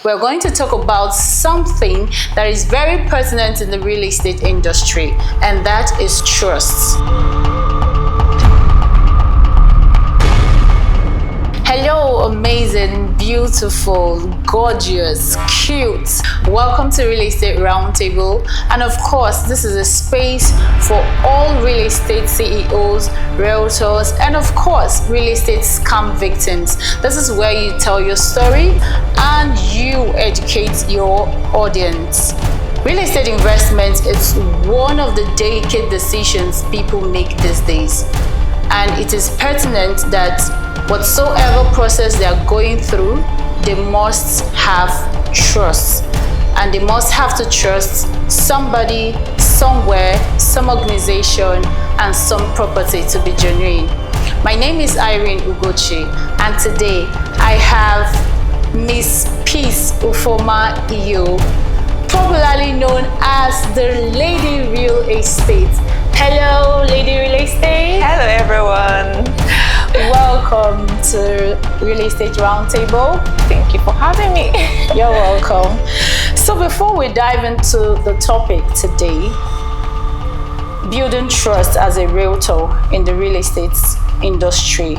we're going to talk about something that is very pertinent in the real estate industry, and that is trust. Hello, amazing, beautiful, gorgeous, cute. Welcome to Real Estate Roundtable. And of course, this is a space for all real estate CEOs, realtors, and of course, real estate scam victims. This is where you tell your story and you educate your audience. Real estate investment is one of the delicate decisions people make these days. And it is pertinent that whatsoever process they are going through, they must have trust. And they must have to trust somebody, somewhere, some organization, and some property to be genuine. My name is Irene Ugochi, and today I have Miss Peace Ufoma Iyo, popularly known as the Lady Real Estate. Hello, Lady Real Estate. Hello, everyone. Welcome to Real Estate Roundtable. Thank you for having me. You're welcome. So before we dive into the topic today, building trust as a realtor in the real estate industry,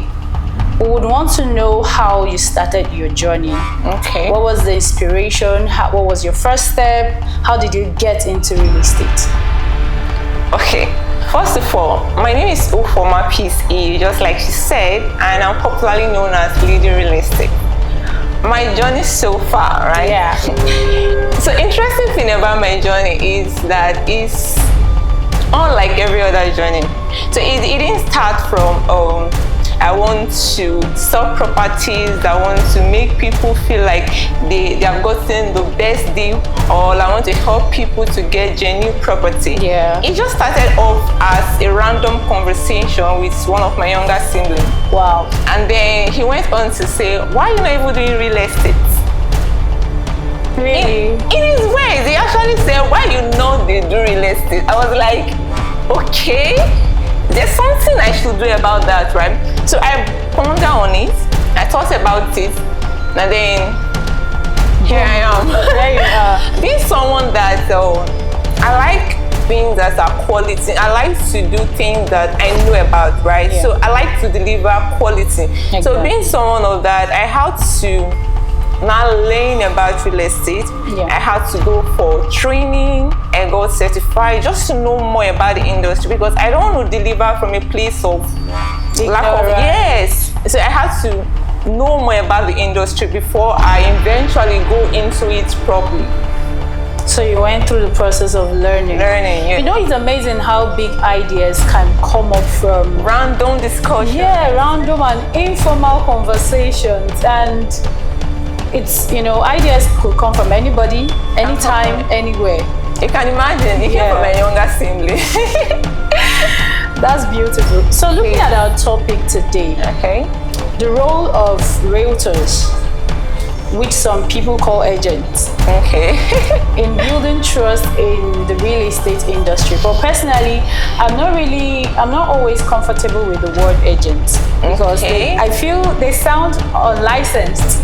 we would want to know how you started your journey. Okay. What was the inspiration? What was your first step? How did you get into real estate? Okay. First of all, my name is Ufoma Peace E, just like she said, and I'm popularly known as Lady Real Estate. My journey so far, right? Yeah. So interesting thing about my journey is that it's unlike every other journey. So it didn't start from I want to sell properties, I want to make people feel like they have gotten the best deal, or I want to help people to get genuine property. Yeah. It just started off as a random conversation with one of my younger siblings. Wow. And then he went on to say, why are you not even doing real estate? Really? In his ways, he actually said, why you know they do real estate? I was like, okay, there's something I should do about that, right? So I pondered on it, I thought about it, and then here I am. There you are. Being someone that I like things that are quality. I like to do things that I know about, right? Yeah. So I like to deliver quality. Exactly. So being someone of that, I had to now learn about real estate. Yeah. I had to go for training and got certified just to know more about the industry, because I don't want to deliver from a place of lack of, yes. So I had to know more about the industry before I eventually go into it properly. So you went through the process of learning. Yeah. You know, it's amazing how big ideas can come up from Random discussion. yeah, random and informal conversations, and it's, you know, ideas could come from anybody, anytime, anywhere. You can imagine, it came from my younger sibling. That's beautiful. So looking at our topic today, Okay. the role of realtors, which some people call agents, Okay. in building trust in the real estate industry. But personally, I'm not always comfortable with the word agent, because I feel they sound unlicensed.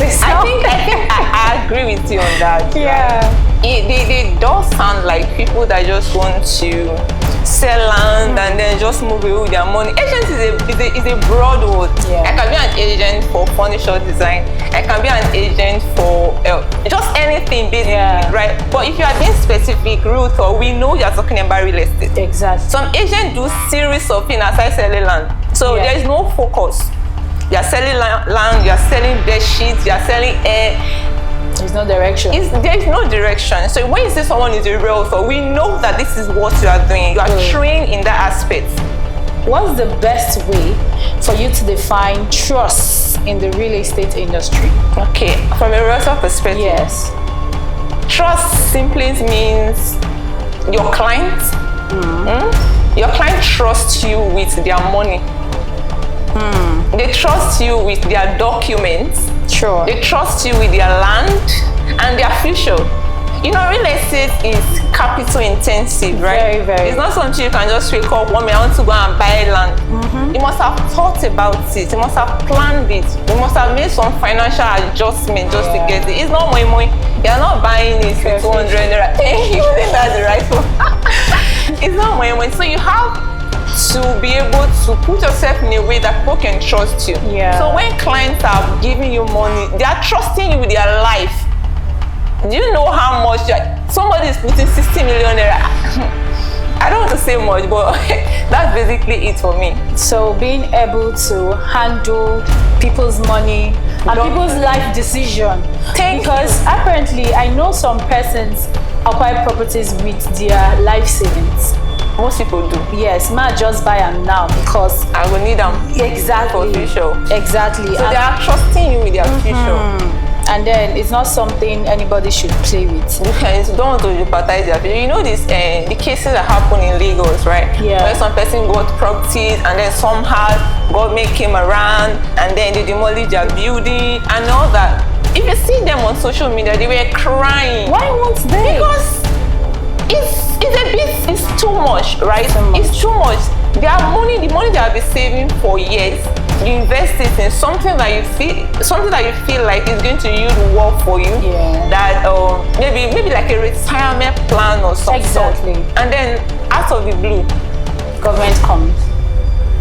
I agree with you on that. Yeah. They does sound like people that just want to sell land and then just move away with their money. Agent is a broad word. Yeah. I can be an agent for furniture design. I can be an agent for just anything basically, right? But if you are being specific, realtor, we know you are talking about real estate. Exactly. Some agents do series of things aside selling land. So there is no focus. You are selling land, you are selling bed sheets, you are selling air. There's no direction. There is no direction. So when you say someone is a realtor, we know that this is what you are doing. You are trained in that aspect. What's the best way for you to define trust in the real estate industry? Okay, from a realtor perspective. Yes. Trust simply means your client. Your client trusts you with their money. They trust you with their documents. Sure. They trust you with their land and their future. Real estate is capital intensive, right? Very, very. It's not something you can just wake up one minute, I want to go and buy land. You must have thought about it. You must have planned it. You must have made some financial adjustment just to get it. It's not moi moi. You're not buying it for 200 naira. You think that's the right one? It's not moi moi. So you have to be able to put yourself in a way that people can trust you. Yeah. So when clients are giving you money, they are trusting you with their life. Do you know how much somebody is putting 60 million naira? I don't want to say much, but that's basically it for me. So being able to handle people's money and people's life decision. Because apparently I know some persons acquire properties with their life savings. Most people do. Yes, might just buy them now because I will need them. Exactly. For future. Exactly. So they are trusting you with their future. And then it's not something anybody should play with. You don't want to jeopardize their future. You know this, the cases that happen in Lagos, right? Yeah. Where some person got properties and then somehow government came around and then they demolished their building and all that. If you see them on social media, they were crying. Why won't they? Because it's too much, right? It's too much. The money they have been saving for years, you invest it in something that you feel like is going to yield well for you. Yeah. That maybe like a retirement plan or something. Exactly. And then out of the blue, government comes.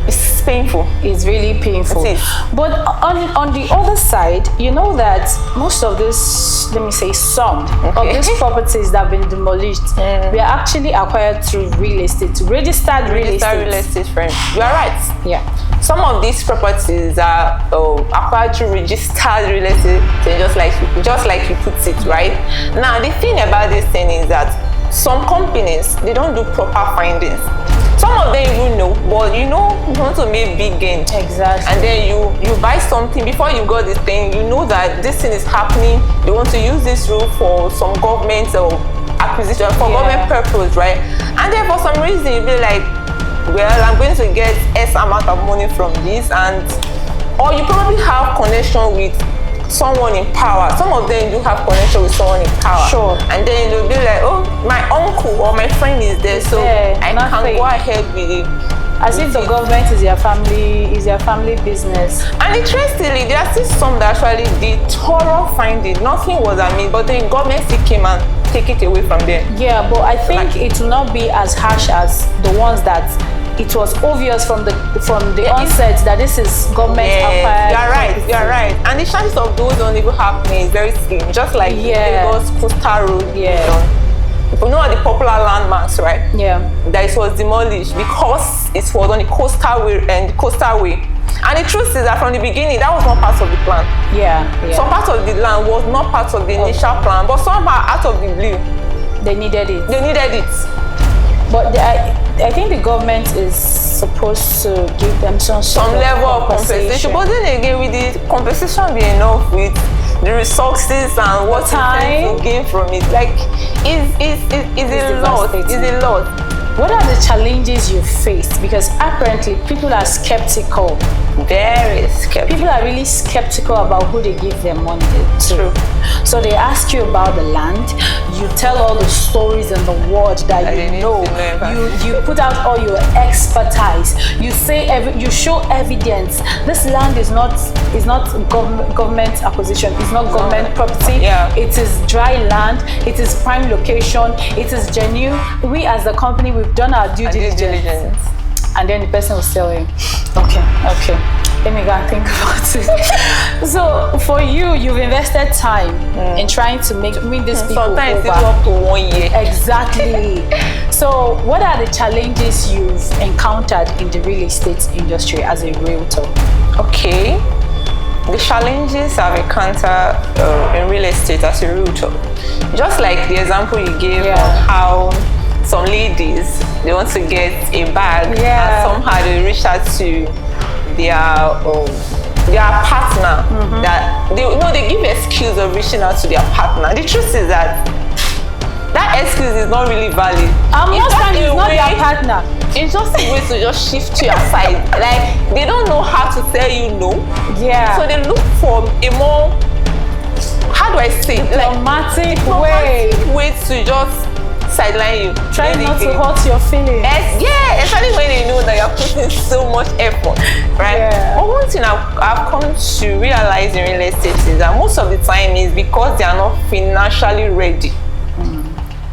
It's painful. It's really painful. It is. But on the other side, you know that most of this, let me say some of these properties that have been demolished, we are actually acquired through real estate, registered real estate friend. You are right. Yeah. Some of these properties are acquired through registered real estate, just like you put it, right? Now the thing about this thing is that some companies, they don't do proper findings. Some of them even know, but you want to make big gain. Exactly. And then you buy something before you got this thing, you know that this thing is happening. You want to use this rule for some government or acquisition for government purpose, right? And then for some reason you be like, well, I'm going to get X amount of money from this, or you probably have connection with someone in power. Some of them do have connection with someone in power. Sure. And then they'll be like, oh, my uncle or my friend is there, so I can go ahead with it. As if the government is their family business. And interestingly, there are still some that actually did thorough finding. Nothing was amiss, but then government still came and take it away from them. Yeah, but I think it will not be as harsh as the ones that it was obvious from the onset that this is government acquired. You're right. And the chances of those don't even happening is very slim. Just like Lagos Coastal Road. You know the popular landmarks, right? Yeah. That it was demolished because it was on the coastal way And the truth is that from the beginning, that was not part of the plan. Yeah. Some part of the land was not part of the initial plan, but somehow out of the blue, they needed it. But I think the government is supposed to give them some level of compensation. But then again, with the compensation be enough with the resources and what you to gain from it, like it's a lot. It's a lot. What are the challenges you faced? Because apparently people are skeptical. Very skeptical. People are really skeptical about who they give their money to. True. So they ask you about the land. You tell all the stories in the world that you know. You put out all your expertise. You say you show evidence. This land is not government acquisition. It's not government property. Yeah. It is dry land. It is prime location. It is genuine. We as a company, we've done our due diligence. And then the person will tell you, okay, let me go and think about it. So for you've invested time in trying to win these people sometimes over. It's up to 1 year. Exactly. So what are the challenges you've encountered in the real estate industry as a realtor? Okay. The challenges I've encountered in real estate as a realtor, just like the example you gave on how some ladies, they want to get a bag and somehow they reach out to their partner. That they give excuse of reaching out to their partner. The truth is that excuse is not really valid. Most times it's not their partner. It's just a way to just shift to your side. Like they don't know how to tell you no. Yeah. So they look for a more, how how do I say it? Diplomatic way. Diplomatic way to just sideline you. Try not to basically. hurt your feelings. Yeah, especially when you know that you're putting so much effort, right? Yeah. But one thing I've come to realize in real estate is that most of the time is because they are not financially ready.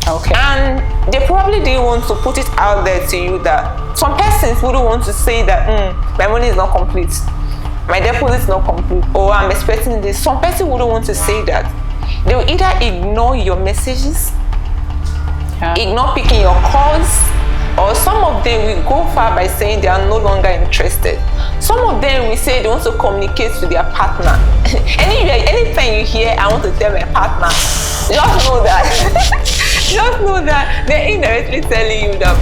Okay. And they probably didn't want to put it out there to you that some persons wouldn't want to say that my money is not complete, my deposit is not complete, or I'm expecting this. Some person wouldn't want to say that. They will either ignore your messages, ignore picking your calls, or some of them will go far by saying they are no longer interested. Some of them will say they want to communicate with their partner. Anytime you hear I want to tell my partner, just know that just know that they're indirectly telling you that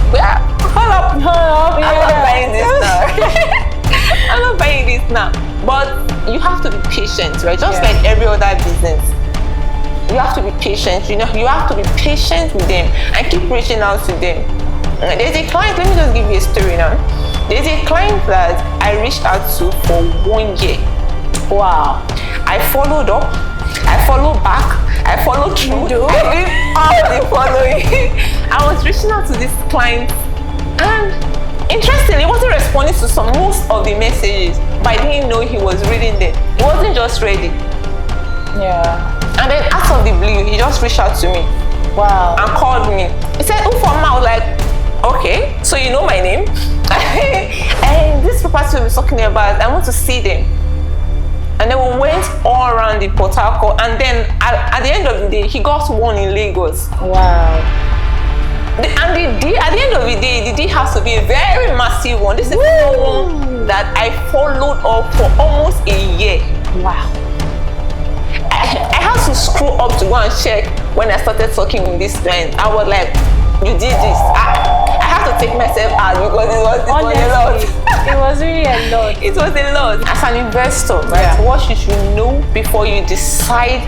hold up, I'm not buying this now. I'm not buying this now. But you have to be patient, right? Just like every other business. You have to be patient, you have to be patient with them and keep reaching out to them. There's a client, let me just give you a story now. There's a client that I reached out to for 1 year. Wow. I followed up, I followed back, I followed through. I did all the following. I was reaching out to this client, and interestingly, he wasn't responding to most of the messages, but I didn't know he was reading them. He wasn't just ready. Yeah. And then out of the blue, he just reached out to me. Wow. And called me. He said, "Who from?" I was like, "Okay, so you know my name." And this property we're talking about, I want to see them. And then we went all around the Port Harcourt, and then at the end of the day, he got one in Lagos. Wow. And at the end of the day, the deal has to be a very massive one. This is the one that I followed up for almost a year. Wow. I had to scroll up to go and check when I started talking with this client. I was like, "You did this." I had to take myself out because it was a lot. It was really a lot. It was a lot. As an investor, right? What you should know before you decide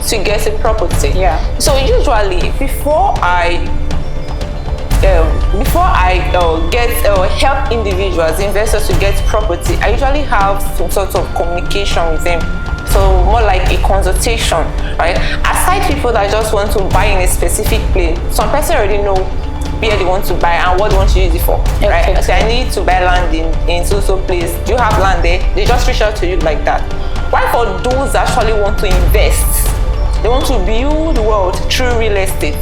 to get a property. Yeah. So usually, before I help individuals, investors to get property, I usually have some sort of communication with them. So more like a consultation, right? Aside people that just want to buy in a specific place, some person already know where they want to buy and what they want to use it for, right? Okay. So I need to buy land in so place. Do you have land there? They just reach out to you like that. Why for those that actually want to invest, they want to build wealth through real estate,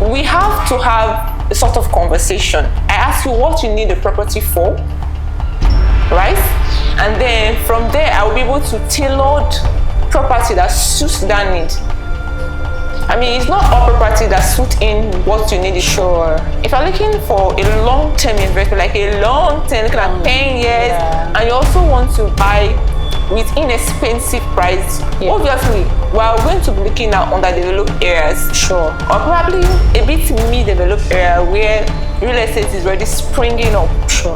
we have to have a sort of conversation. I ask you what you need the property for, right? And then from there, I will be able to tailor property that suits that need. I mean, it's not all property that suits in what you need. Sure. If you're looking for a long-term investment, like a long-term, looking at 10 years, and you also want to buy with inexpensive price, obviously, we are going to be looking at underdeveloped areas. Sure. Or probably a bit mid-developed area where real estate is already springing up. Sure.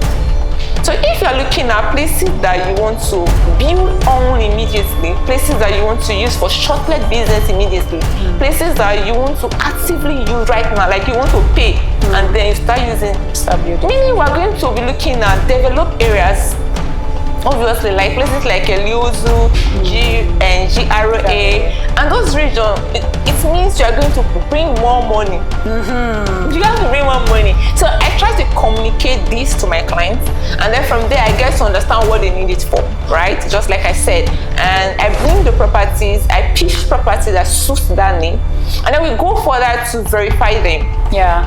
So if you're looking at places that you want to build on immediately, places that you want to use for short-let business immediately, places that you want to actively use right now, like you want to pay, and then you start using, meaning we're going to be looking at developed areas, obviously, like places like Eliozu, GRA, and those regions. It means you are going to bring more money. You have to bring more money. So I try to communicate this to my clients, and then from there I get to understand what they need it for, right? Just like I said, and I bring the properties, I pitch properties that suits that need, and then we go further to verify them. Yeah.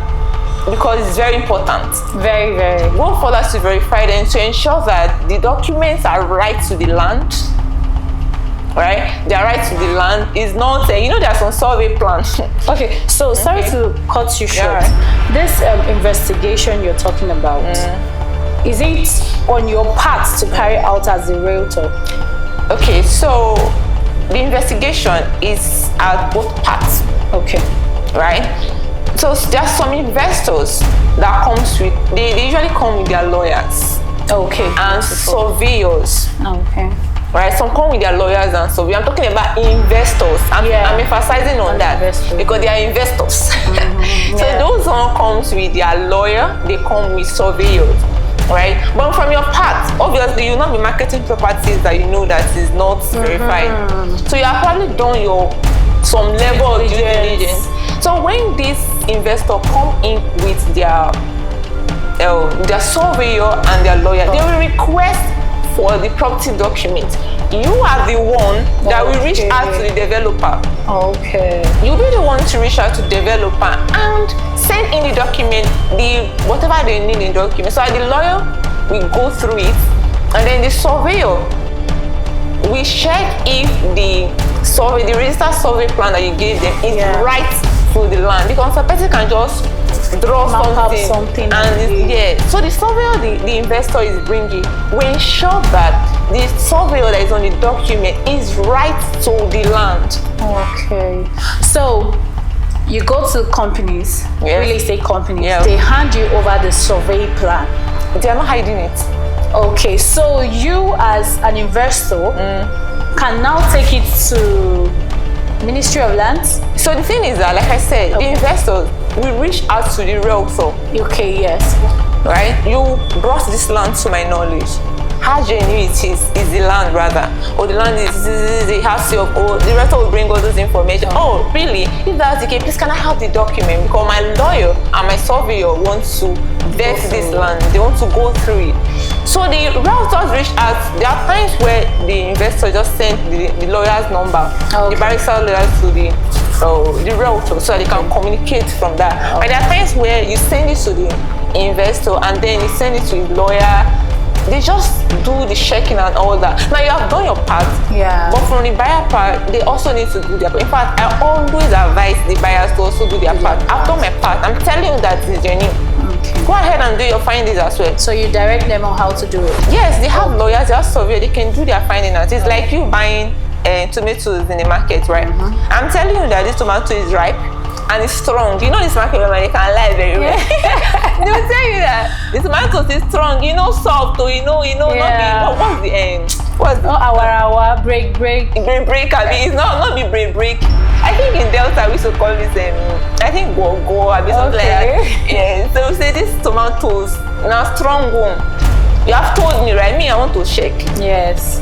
Because it's very important. Very, very. Go further to verify them to ensure that the documents are right to the land. Right? They are right to the land. It's not, there are some survey plans. Okay, so sorry to cut you short. This investigation you're talking about, is it on your part to carry out as a realtor? Okay, so the investigation is at both parts. Okay. Right? So there are some investors that comes with, they usually come with their lawyers. Okay. And surveyors. Okay. Right? Some come with their lawyers and surveyors. I'm talking about investors. I'm emphasizing on that because they are investors. So those one comes with their lawyer, they come with surveyors. Right? But from your part, obviously, you'll not be marketing properties that you know that is not verified. So you have probably done your some level of due diligence. So when this investor come in with their surveyor and their lawyer, they will request for the property document. You are the one that will reach out to the developer. Okay. You'll be the one to reach out to the developer and send in the document, whatever they need in the document. So the lawyer will go through it, and then the surveyor will check if the registered survey plan that you gave them is right for the land, because a person can just draw something and so the surveyor the investor is bringing will ensure that the surveyor that is on the document is right to the land. Okay, so you go to companies, real estate companies, they hand you over the survey plan. They are not hiding it. Okay, so you as an investor can now take it to Ministry of Lands. So the thing is that, like I said, the investors will reach out to the realtor. Okay, yes. Right? You brought this land to my knowledge. How genuine it is the land rather. Or the land is the house of, or the realtor will bring all those information. Oh, really? If that's the case, please can I have the document? Because my lawyer and my surveyor want to vet this land. They want to go through it. So the realtors reach out. There are times where the investor just sent the lawyer's number, the barrister lawyer to the realtor, so they can communicate from that. But there are times where you send it to the investor and then you send it to the lawyer. They just do the checking and all that. Now you have done your part, but from the buyer part, they also need to do their part. In fact, I always advise the buyers to also do their part. I've done my part. I'm telling you that it's genuine. Go ahead and do your findings as well. So you direct them on how to do it? Yes, they have lawyers, they have surveyors, they can do their findings. It's like you buying tomatoes in the market, right? I'm telling you that this tomato is ripe and it's strong. You know this market where they can lie very well. They will tell you that the tomato is strong, soft, or what's the our break. I mean, it's not be break. I think in Delta we used to call this I think go something like that. Yeah. So we say this tomatoes now strong one. You have told me, right? Me, I want to check. Yes.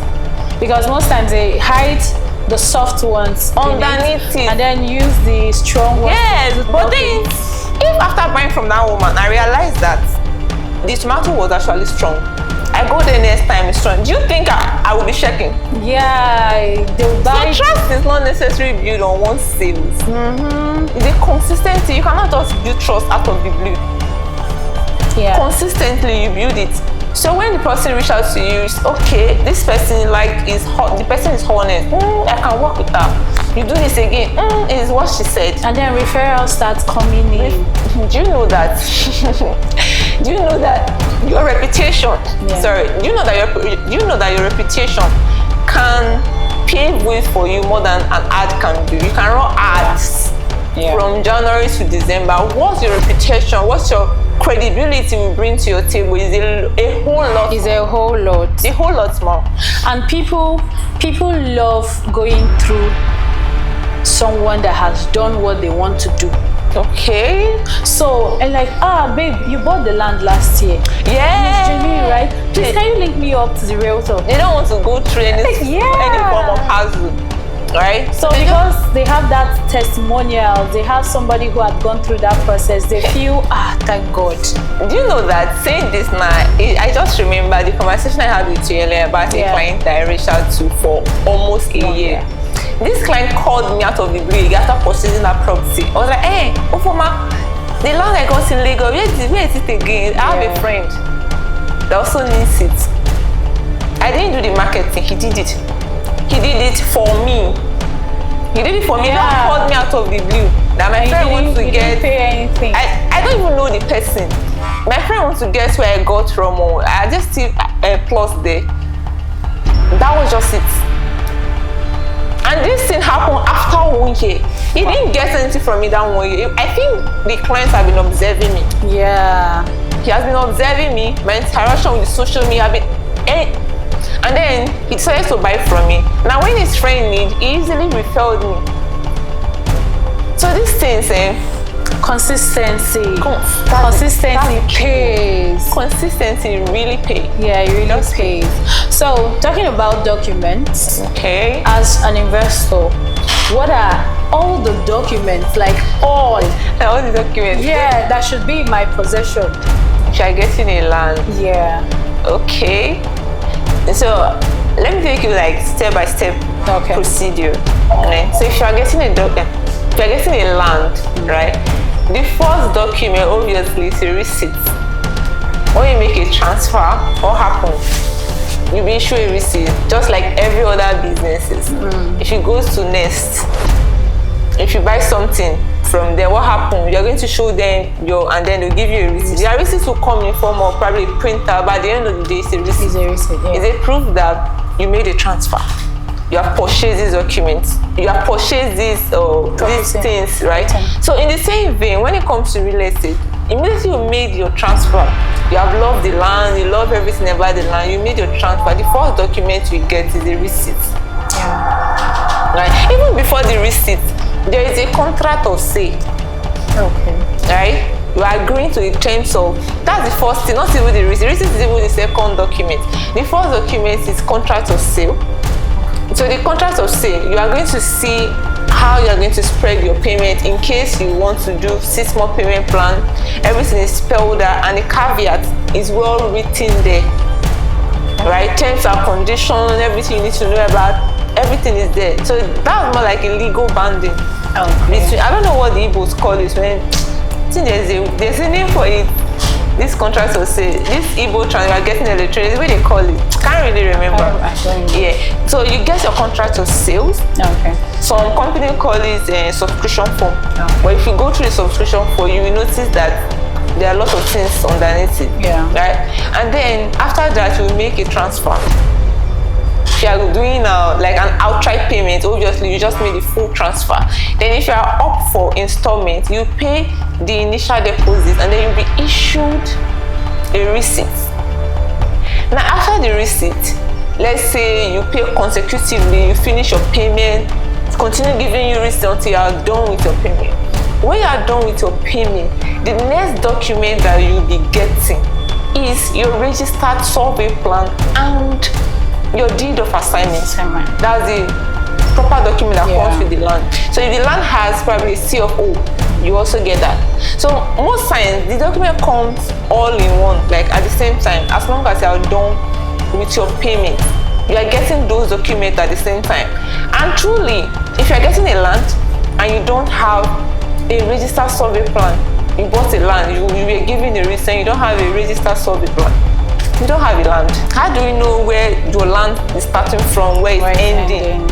Because most times they hide the soft ones underneath it and then use the strong ones. Yes, but then if after buying from that woman I realized that the tomato was actually strong, I go there next time it's strong, do you think I will be checking? Yeah, they'll buy. So trust is not necessarily built on one sales. It's a consistency. You cannot just build trust out of the blue. Consistently you build it. So when the person reaches out to you, it's okay, this person the person is honest. I can work with her. You do this again, is what she said. And then referrals start coming in. Do you know that? Do you know that your reputation? Do you know that your reputation can pave way for you more than an ad can do? You can run ads from January to December. What's your reputation? What's your credibility will bring to your table is a whole lot. Is a whole lot. A whole lot more. And people love going through someone that has done what they want to do. Okay. So and like, babe, you bought the land last year. Yeah. It's genuine, right? Please, can you link me up to the realtor? They don't want to go through any form of hassle. Right? So because they have that testimonial, they have somebody who had gone through that process, they feel, thank God. Do you know that saying this now, I just remember the conversation I had with you earlier about a client that I reached out to for almost a year. This client called me out of the blue after purchasing that property. I was like, hey, Ofoma, the land I got in Lagos, where is it again? I have a friend that also needs it. I didn't do the marketing, he did it. He did it for me. He did it for me. He don't call me out of the blue. That my friend wants to get. Pay anything. I don't even know the person. My friend wants to guess where I got from. I just see a plus there. That was just it. And this thing happened after 1 year. He didn't get anything from me that 1 year. I think the clients have been observing me. Yeah. He has been observing me. My interaction with the social media. And then he decided to buy from me. Now when his friend needs, he easily referred me. So these things, consistency. Consistency pays. Consistency really pays. Yeah, it really pays. So talking about documents, okay. As an investor, what are all the documents, like all the documents. Yeah, that should be in my possession. If you are getting a land. Yeah. Okay. So let me take you like step by step procedure. Okay. So if you are getting a land, right? The first document obviously is a receipt. When you make a transfer, what happens? You be issued a receipt, just like every other businesses. If you go to Nest, if you buy something from them, what happens? You're going to show them and then they'll give you a receipt. Your receipt will come in form of probably a printer, but at the end of the day, it's a receipt. It's a receipt, yeah. It's a proof that you made a transfer. You have purchased these documents. You have purchased these things, right? So in the same vein, when it comes to real estate, immediately you made your transfer. You have loved the land, you love everything about the land, you made your transfer. The first document you get is a receipt. Yeah. Right? Even before the receipt, there is a contract of sale. Okay. Right? You are agreeing to the terms of, that's the first thing, not even the receipt. Receipt is even the second document. The first document is contract of sale. So the contract of sale, you are going to see how you are going to spread your payment in case you want to do 6-month payment plan. Everything is spelled out and the caveat is well written there. Right? Terms and conditions, everything you need to know about, everything is there. So that's more like a legal banding. Okay. I don't know what the Igbos call it when I think there's a name for it. This contract will say this Igbo transfer getting electronic, what they call it. Can't really remember. Yeah. So you get your contract of sales. Okay. Some company call it a subscription form. But if you go through the subscription form, you will notice that there are a lot of things underneath it. Yeah. Right. And then after that, you make a transfer. If you are doing like an outright payment, obviously you just made the full transfer. Then if you are up for installment, you pay the initial deposit and then you'll be issued a receipt. Now after the receipt, let's say you pay consecutively, you finish your payment, continue giving you receipt until you are done with your payment. When you are done with your payment, the next document that you'll be getting is your registered survey plan and your deed of assignment. That's the proper document that comes with the land. So if the land has probably a C of O, you also get that. So most times the document comes all in one, like at the same time, as long as you are done with your payment. You are getting those documents at the same time. And truly, if you are getting a land and you don't have a registered survey plan, you bought a land, you were given a receipt, you don't have a registered survey plan. You don't have a land. How do you know where your land is starting from, where it's ending?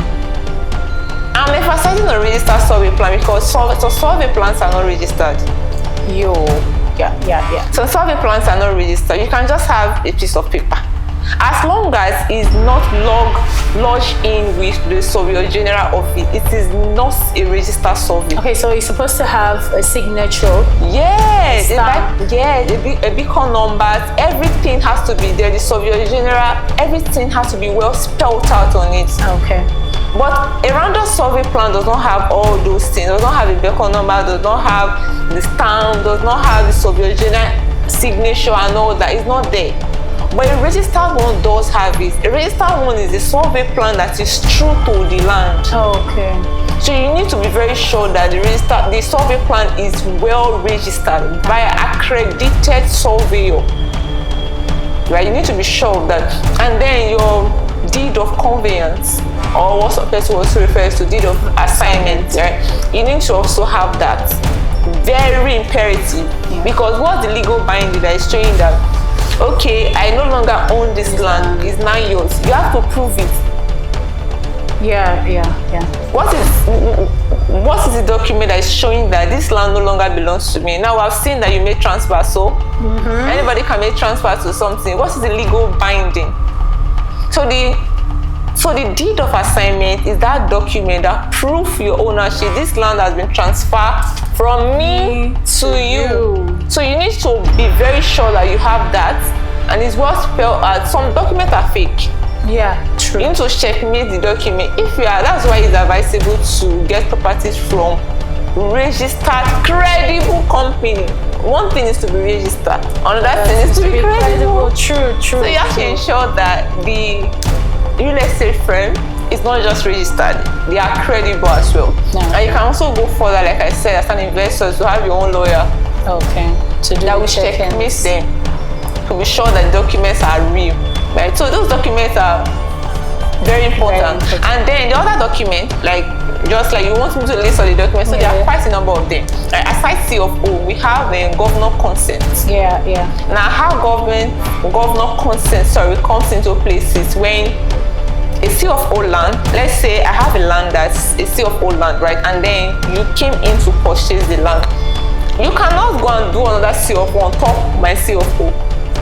I'm emphasizing a registered survey plan because survey plans are not registered. Yeah. So survey plans are not registered. You can just have a piece of paper. As long as it's not lodged in with the Surveyor General Office, it is not a registered survey. Okay, so it's supposed to have a signature. Yes, a beacon numbers, everything has to be there. The Surveyor General, everything has to be well spelled out on it. Okay. But a random survey plan does not have all those things. Does not have a beacon number, does not have the stamp, does not have the Surveyor General signature and all that. It's not there. But a registered one does have it. A registered one is a survey plan that is true to the land. Okay. So you need to be very sure that the survey plan is well registered by an accredited surveyor. Right? You need to be sure of that. And then your deed of conveyance, or what some person also refers to, deed of assignment, right? You need to also have that. Very imperative. Because what's the legal binding that is showing that, okay, I no longer own this land, it's now yours. You have to prove it. Yeah. What is the document that is showing that this land no longer belongs to me? Now I've seen that you made transfer, so anybody can make transfer to something. What is the legal binding? So the deed of assignment is that document that proves your ownership. This land has been transferred from me to you. So you need to be very sure that you have that, and it's well spelled out. Some documents are fake. Yeah, true. You need to checkmate the document. If you are, that's why it's advisable to get properties from registered, credible company. One thing is to be registered. Another thing is to be credible. True. So you have to ensure that the real estate firm it's not just registered, they are credible as well. And you can also go further, like I said, as an investor, to have your own lawyer. Okay. To do that the will check-ins. checkmate them to be sure that documents are real, right? So those documents are very important. And then the other document, like just like you want me to list all the documents, so there are quite a number of them. Right? Aside CFO, we have governor consent. Yeah. Now, how governor consent comes into place is when a CFO land, let's say I have a land that's a CFO land, right? And then you came in to purchase the land. You cannot go and do another CFO on top of my CFO.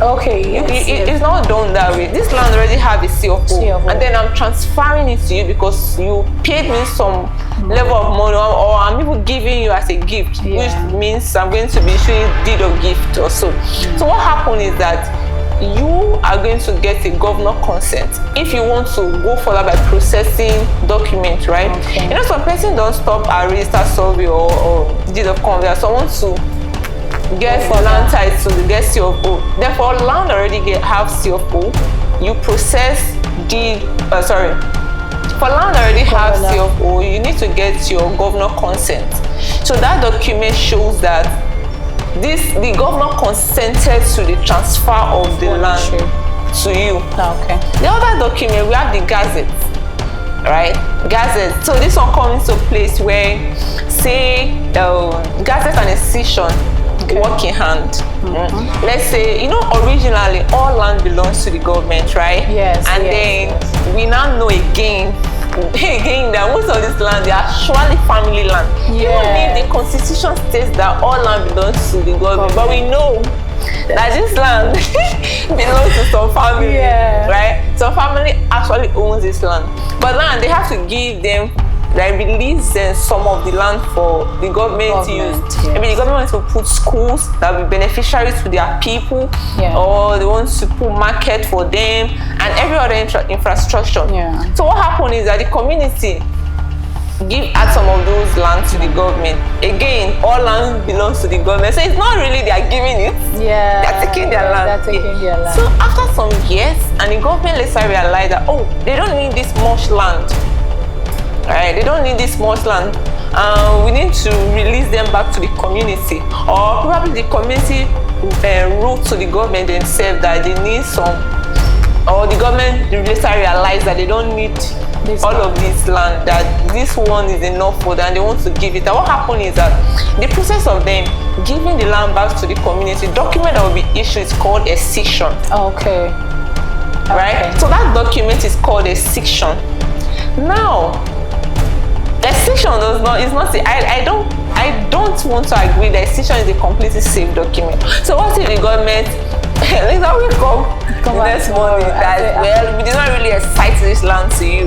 Okay. It's not done that way. This land already have a CFO, and then I'm transferring it to you because you paid me some level of money, or I'm even giving you as a gift, which means I'm going to be issuing deed of gift or so. So what happened is that you are going to get a governor consent if you want to go further by processing documents, right? You know, some person don't stop at register survey or deed of conveyance. So want to get land title to get CFO. Therefore, land already have CFO. You process deed. For land already have CFO, you need to get your governor consent. So that document shows that the governor consented to the transfer of the land to you. Okay. The other document, we have the gazette, right? Gazette. So this one comes into place where, say, gazette and a session work in hand. Let's say, originally all land belongs to the government, right? Yes. And then we now know again that most of this land, they are actually family land. Even if the constitution states that all land belongs to the government, but we know that this land belongs to some family, right? Some family actually owns this land, but now they have to give them, release some of the land for the government to use. I mean, the government wants to put schools that will be beneficiaries to their people, or they want to put market for them and every other infrastructure. So what happened is that the community add some of those lands to the government. Again, all land belongs to the government, so it's not really they are giving it. They're taking their land. So after some years, and the government later realized that they don't need this much land. Right, they don't need this much land. We need to release them back to the community, or probably the community wrote to the government themselves that they need some, or the government later realized that they don't need all of this land, that this one is enough for them, and they want to give it. And what happened is that the process of them giving the land back to the community, document that will be issued is called a section. Right? So that document is called a section. Now, the section I don't want to agree that section is a completely safe document. So what if the government later will come the next morning that we did not really excite this land to you.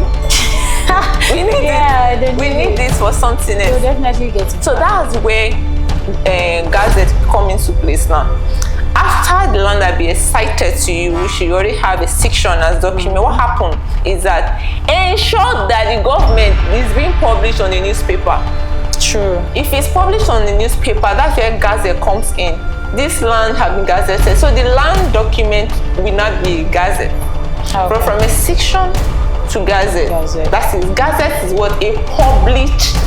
We need this for something else. You'll definitely get it. So that's where gazette come into place now. After the land that be excited to you, which you already have a section as document, what happened is that ensure that the government is being published on the newspaper. True. If it's published on the newspaper, that's where gazette comes in. This land has been gazetted, so the land document will not be gazette. From a section to gazette. That is, gazette is what a published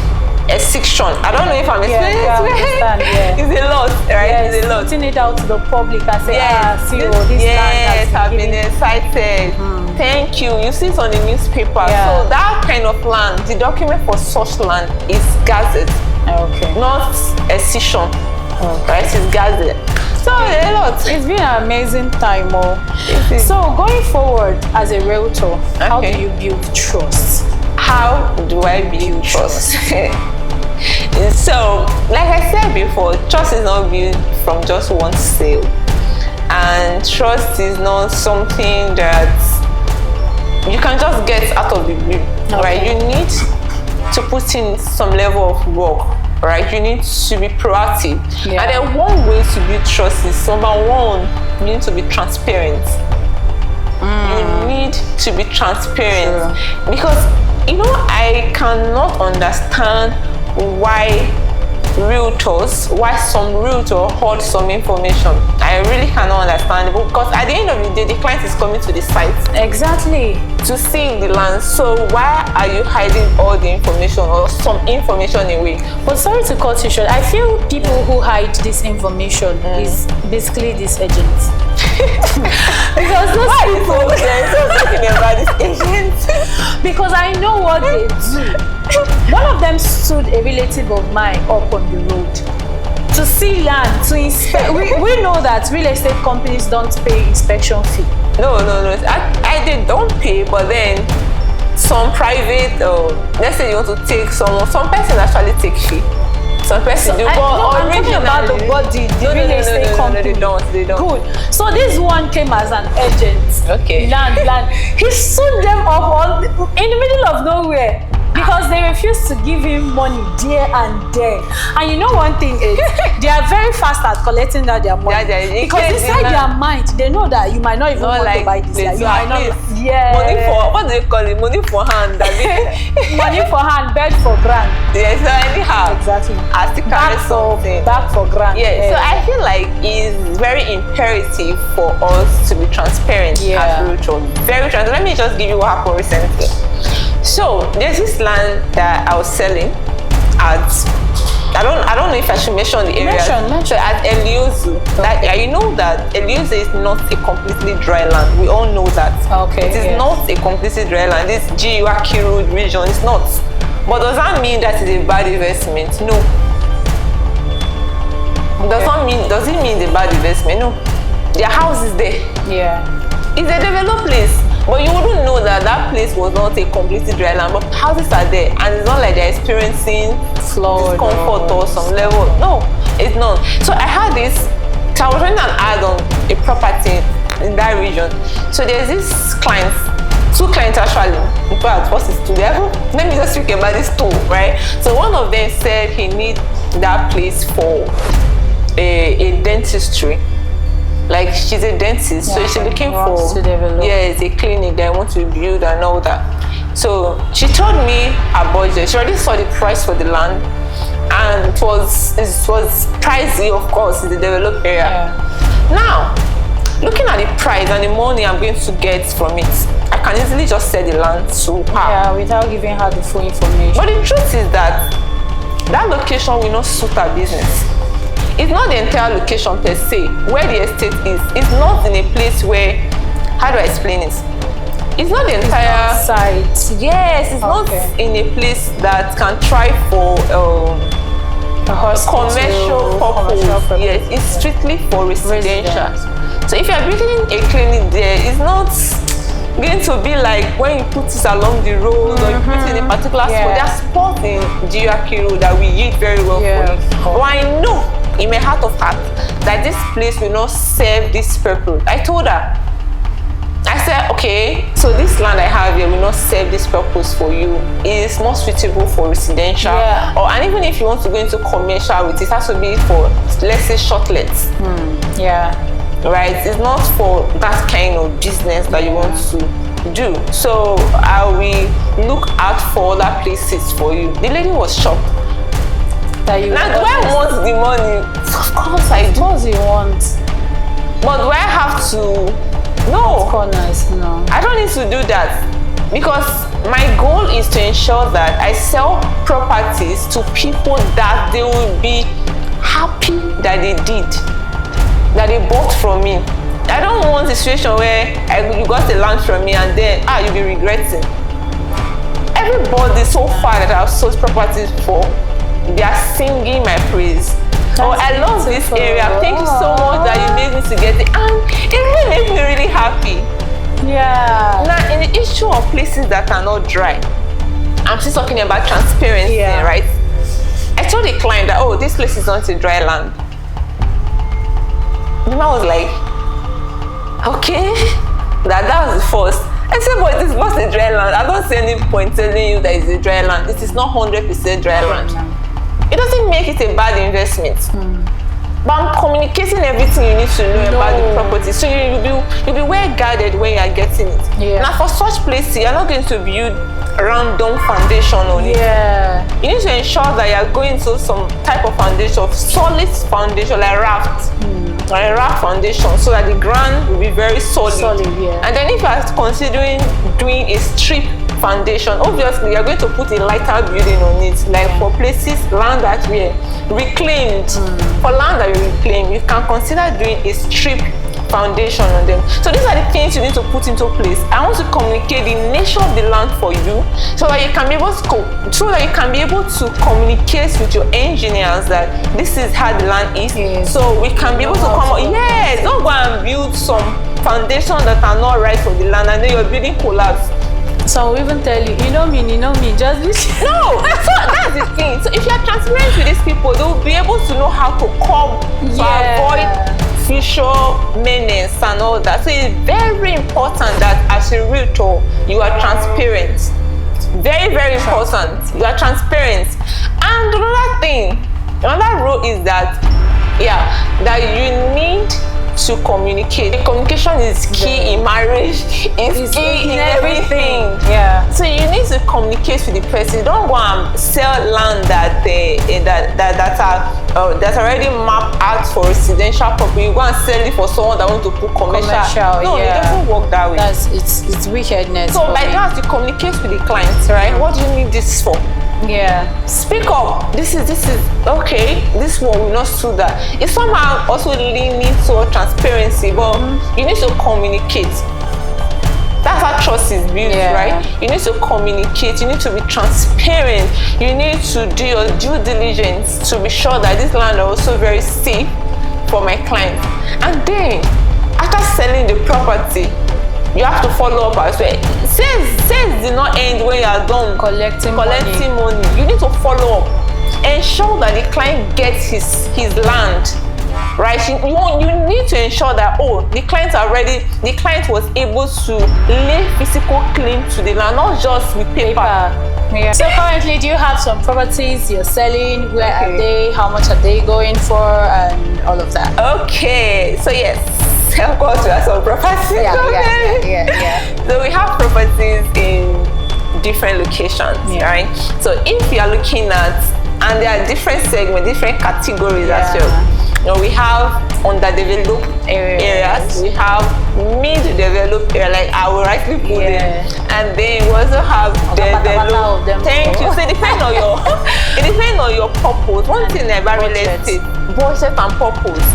a section. I don't know if I'm explaining it. It's a lot, right? It's a lot. Putting it out to the public and say, see, this land has been excited. Thank you. You see it on the newspaper. So that kind of land, the document for such land is gazette. Not a section. Right? It's gazette. So a lot. It's been an amazing time. So going forward as a realtor, how do you build trust? How do I build trust? So, like I said before, trust is not built from just one sale, and trust is not something that you can just get out of the blue, right? You need to put in some level of work, right? You need to be proactive. And then one way to build trust is, number one, you need to be transparent. You need to be transparent. Because I cannot understand why realtors why some realtor hold some information. I really cannot understand it, because at the end of the day, the client is coming to the site Exactly. to see the land. So why are you hiding all the information or some information away? But sorry to cut you short. I feel people who hide this information is basically these agents. Because those people, talking about this agent? because I know what they do. One of them stood a relative of mine up on the road to see land, to inspect. We know that real estate companies don't pay inspection fee. No. I they don't pay, but then some private, let's say you want to take some person actually take fee. Some person do, but I'm talking about the body, the real estate company. They don't. Good. So this one came as an agent. Okay. Land. He stood them up in the middle of nowhere, because they refused to give him money there and there. And you know one thing is, they are very fast at collecting that their money. Because inside their mind, they know that you might not even want to buy this. You might not. Yeah. Money for, what do they call it? Money for hand. Money for hand, bed for grand. Yeah, so anyhow. Exactly. I still carry something. Back for grand. Yeah, so I feel like it's very imperative for us to be transparent as Realtor. Very transparent. Let me just give you what happened recently. So there's this land that I was selling at, I don't know if I should mention the area. Mention. So at Eliozu. Okay. You know that Eliozu is not a completely dry land. We all know that. Okay. It is not a completely dry land. This Giwaki Road region is not. But does that mean that it's a bad investment? No. Okay. Does it mean it's a bad investment? No. Their house is there. Yeah. It's a developed place. But you wouldn't know that that place was not a completely dry land, but houses are there, and it's not like they're experiencing discomfort or some level. No, it's not. So I had this, so I was running an ad on a property in that region. So there's this client, two clients actually, in fact, what's his two? Let me just speak about this two, right? So one of them said he need that place for a dentistry. Like, she's a dentist, so she's looking for it's a clinic that I want to build and all that. So she told me her budget. She already saw the price for the land, and it was pricey, of course, in the developed area. Yeah. Now, looking at the price and the money I'm going to get from it, I can easily just sell the land to her. Yeah, without giving her the full information. But the truth is that that location will not suit her business. It's not the entire location per se where the estate is. It's not in a place where, how do I explain it? It's not the entire site. Yes, it's not in a place that can try for commercial purpose. Yes, it's strictly for residential. So if you're building a clinic there, it's not going to be like when you put it along the road or you put it in a particular spot. There are spots in Giwaki Road that we yield very well for it. But I know in my heart of heart that this place will not serve this purpose. I told her, I said, okay, so this land I have here will not serve this purpose for you. It is more suitable for residential. And even if you want to go into commercial with it, has to be for, let's say, shortlets. Right? It's not for that kind of business that you want to do. So I will look out for other places for you. The lady was shocked. Now, do I want the money? Of course I do. Of course you want. But do I have to? No. Corners, no. I don't need to do that, because my goal is to ensure that I sell properties to people that they will be happy that they did, that they bought from me. I don't want a situation where you got the land from me and then you'll be regretting. Everybody so far that I've sold properties for, they are singing my praise. I love this area. Thank you so much that you made me to get it. And it really makes me really happy. Yeah. Now, in the issue of places that are not dry, I'm still talking about transparency, right? I told the client that, this place is not a dry land. The man was like, okay, that was the first. I said, but it is not a dry land. I don't see any point telling you that it's a dry land. It is not 100% dry land. It doesn't make it a bad investment. but I'm communicating everything you need to know about the property. So you'll be well guided when you are getting it. Yeah. Now for such places, you're not going to build random foundation on it. You need to ensure that you're going to some type of foundation, solid foundation, like raft. Or a raft foundation, so that the ground will be very solid. And then if you are considering doing a strip foundation, obviously you're going to put a lighter building on it, like for places, land that were reclaimed. For land that we reclaim, you can consider doing a strip foundation on them. So these are the things you need to put into place. I want to communicate the nature of the land for you, so that you can be able to communicate with your engineers that this is how the land is. So we can be able to come up. Don't go and build some foundation that are not right for the land, and then your building collapse. So I'll even tell you know me, just this. No, so that's the thing. So if you're transparent with these people, they'll be able to know how to come to avoid future menace and all that. So it's very important that as a realtor, you are transparent. Very, very important. You are transparent. And another rule is that you need to communicate. Communication is key in marriage. It's key in everything. So you need to communicate with the person. You don't go and sell land that are already mapped out for residential property. You go and sell it for someone that wants to put commercial. No, it doesn't work that way. It's wickedness. So by that, you communicate with the clients, right? What do you need this for? Speak up. This is okay. This one will not suit that. It's somehow also leaning toward transparency, but you need to communicate. That's how trust is built, right? You need to communicate. You need to be transparent. You need to do your due diligence to be sure that this land is also very safe for my client. And then, after selling the property, you have to follow up as well. Sales did not end when you are done collecting money. You need to follow up. Ensure that the client gets his land, right? You need to ensure that the client was able to lay physical claim to the land, not just with paper. So currently, do you have some properties you're selling? Where are they? How much are they going for? And all of that. Okay, so yes, of course we have some properties. So we have properties in different locations, right? So if you are looking at, and there are different segments, different categories as well. We have underdeveloped areas, we have mid-developed areas, like I will rightly put it, and then we also have developed. Thank you. So it depends on your purpose. One thing about real estate, budget and purpose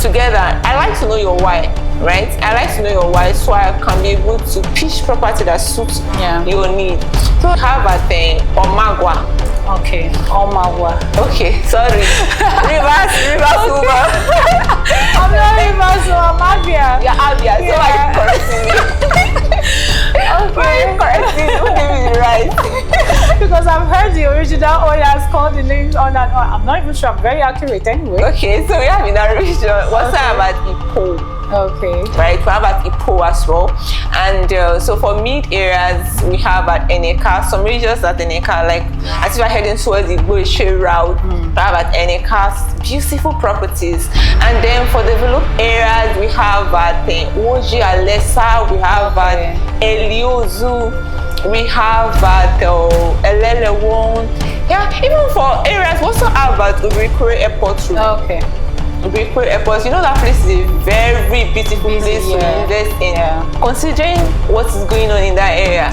together. I like to know your why, right? I like to know your why, so I can be able to pitch property that suits your need. So we have at Omagwa. Okay, Omagwa. Okay, sorry. Reverse Uber. I'm not reverse, I'm Abia. You're Abia, so why are you correcting me? Why are you correcting me? Who gave me the right? Because I've heard the original owners called the names on and on. I'm not even sure I'm very accurate anyway. Okay, so we have in that region. What's that about Ipo? Okay. Right, we have at Ipo as well. And so for mid areas, we have at Eneka, some regions at Eneka, like as if we're heading towards the Boishe route, we have at Eneka, beautiful properties. And then for developed areas, we have at Oji Alessa, we have at Eliozu, we have at Elelewon. Even for areas, we also have at Ubrikure Airport Road. Okay. Ubrikure Airport, you know that place is a very beautiful place to invest in. Considering what is going on in that area,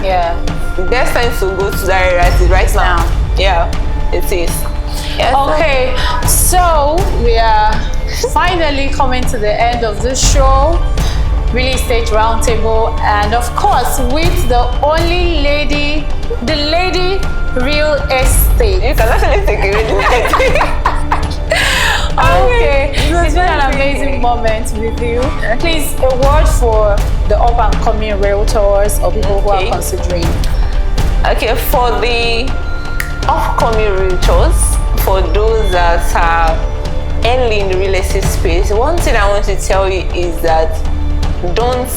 the best time to go to that area is right now. It is. Okay, so we are finally coming to the end of this show, Real Estate Roundtable, and of course with the only lady, the lady real estate. You can actually take it. Okay, it's been an amazing moment with you. Please, a word for the up and coming realtors or people who are considering. Okay, for the upcoming realtors, for those that are early in the real estate space, one thing I want to tell you is that don't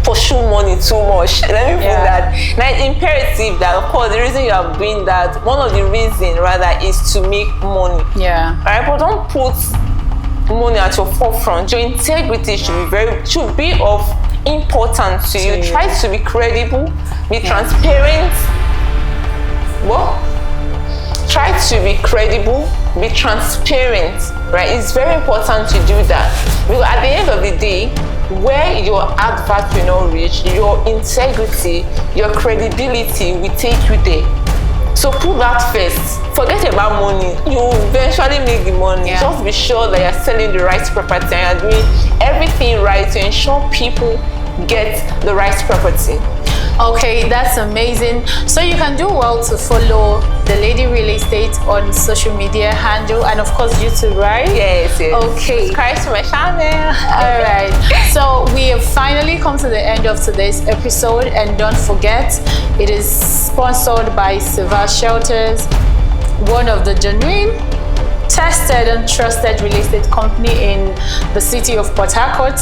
pursue money too much. Let me put that. Now it's imperative that, of course, the reason you are doing that, one of the reasons rather, is to make money. Alright, but don't put money at your forefront. Your integrity should be of importance to you. Try to be credible, be transparent. Well, try to be credible, be transparent, right? It's very important to do that, because at the end of the day, where your advert will not reach, your integrity, your credibility will take you there. So put that first. Forget about money. You eventually make the money. Just be sure that you're selling the right property and you're doing everything right to ensure people get the right property. Okay, that's amazing. So you can do well to follow the Lady Real Estate on social media handle, and of course YouTube, right? Yes. Okay. Subscribe to my channel. All right. So we have finally come to the end of today's episode, and don't forget, it is sponsored by Realtors, one of the genuine, tested and trusted real estate company in the city of Port Harcourt,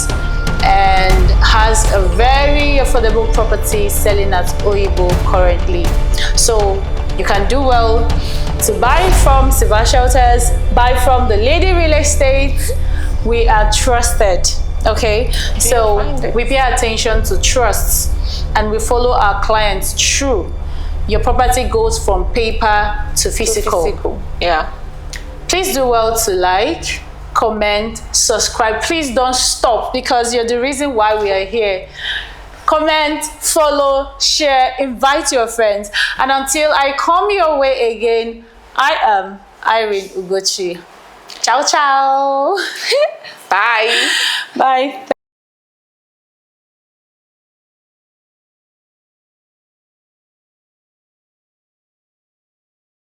and has a very affordable property selling at Oyibo currently. So you can do well to buy from Realtors, buy from the Lady Real Estate. We are trusted. Okay, so we pay attention to trust and we follow our clients through. Your property goes from paper to physical. Yeah. Please do well to like, comment, subscribe. Please don't stop, because you're the reason why we are here. Comment, follow, share, invite your friends. And until I come your way again, I am Irene Ugochi. Ciao, ciao. Bye. Bye.